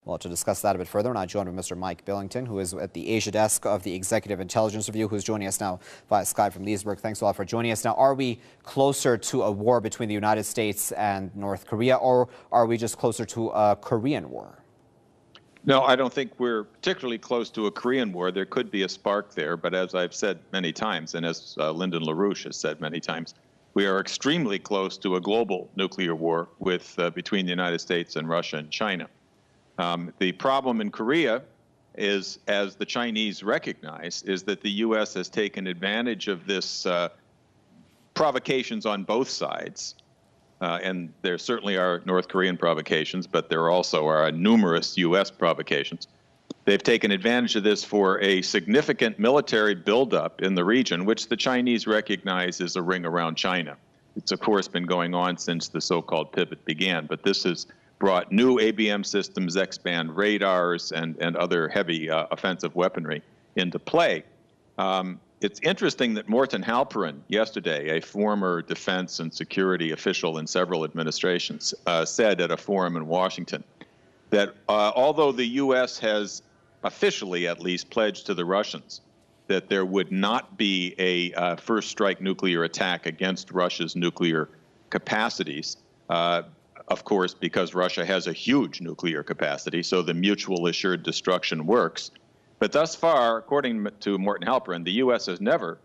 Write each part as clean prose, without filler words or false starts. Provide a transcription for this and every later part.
Well, to discuss that a bit further, we're now joined with Mr. Mike Billington, who is at the Asia desk of the Executive Intelligence Review, who's joining us now via Skype from Leesburg. Thanks a lot for joining us. Now, are we closer to a war between the United States and North Korea, or are we just closer to a Korean war? No, I don't think we're particularly close to a Korean war. There could be a spark there, but as I've said many times, and as Lyndon LaRouche has said many times, we are extremely close to a global nuclear war between the United States and Russia and China. The problem in Korea is, as the Chinese recognize, is that the U.S. has taken advantage of this provocations on both sides. And there certainly are North Korean provocations, but there also are numerous U.S. provocations. They've taken advantage of this for a significant military buildup in the region, which the Chinese recognize as a ring around China. It's, of course, been going on since the so-called pivot began, but this has brought new ABM systems, X-band radars, and other heavy offensive weaponry into play. It's interesting that Morton Halperin yesterday, a former defense and security official in several administrations, said at a forum in Washington that although the U.S. has officially at least pledged to the Russians that there would not be a first strike nuclear attack against Russia's nuclear capacities, of course, because Russia has a huge nuclear capacity, so the mutual assured destruction works. But thus far, according to Morton Halperin, the U.S. has never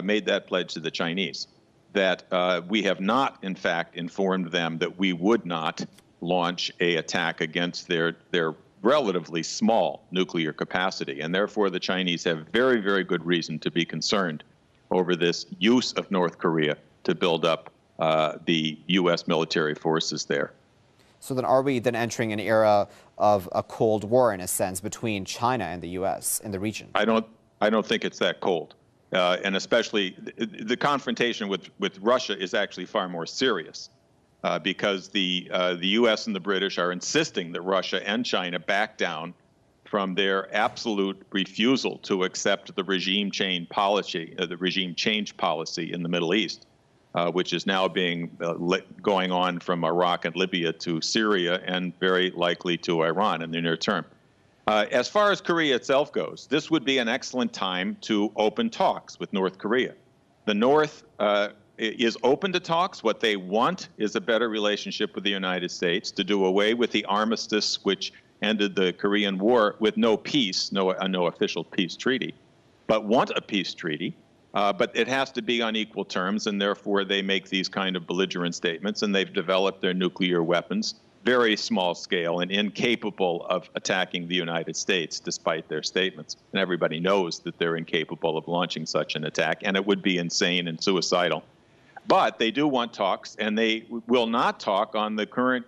made that pledge to the Chinese, that we have not, in fact, informed them that we would not launch an attack against their relatively small nuclear capacity. And therefore, the Chinese have very, very good reason to be concerned over this use of North Korea to build up the U.S. military forces there. So then are we then entering an era of a Cold War, in a sense, between China and the U.S. in the region? I don't think it's that cold. And especially the confrontation with Russia is actually far more serious because the U.S. and the British are insisting that Russia and China back down from their absolute refusal to accept the regime change policy in the Middle East. Which is now going on from Iraq and Libya to Syria and very likely to Iran in the near term. As far as Korea itself goes, this would be an excellent time to open talks with North Korea. The North is open to talks. What they want is a better relationship with the United States, to do away with the armistice which ended the Korean War with no peace, no official peace treaty, but want a peace treaty. But it has to be on equal terms, and therefore they make these kind of belligerent statements, and they've developed their nuclear weapons, very small scale and incapable of attacking the United States, despite their statements. And everybody knows that they're incapable of launching such an attack, and it would be insane and suicidal. But they do want talks, and they will not talk on the current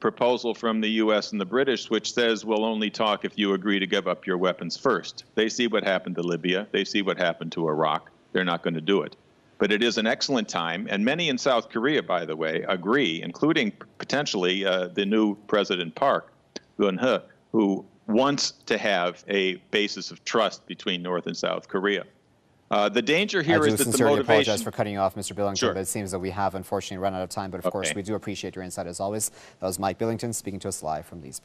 proposal from the U.S. and the British, which says we'll only talk if you agree to give up your weapons first. They see what happened to Libya. They see what happened to Iraq. They're not going to do it. But it is an excellent time, and many in South Korea, by the way, agree, including potentially the new President Park Geun-hye, who wants to have a basis of trust between North and South Korea. The danger here is that the motivation... I do sincerely apologize for cutting you off, Mr. Billington, Sure. But it seems that we have, unfortunately, run out of time. But, of course, we do appreciate your insight, as always. That was Mike Billington speaking to us live from Leesburg.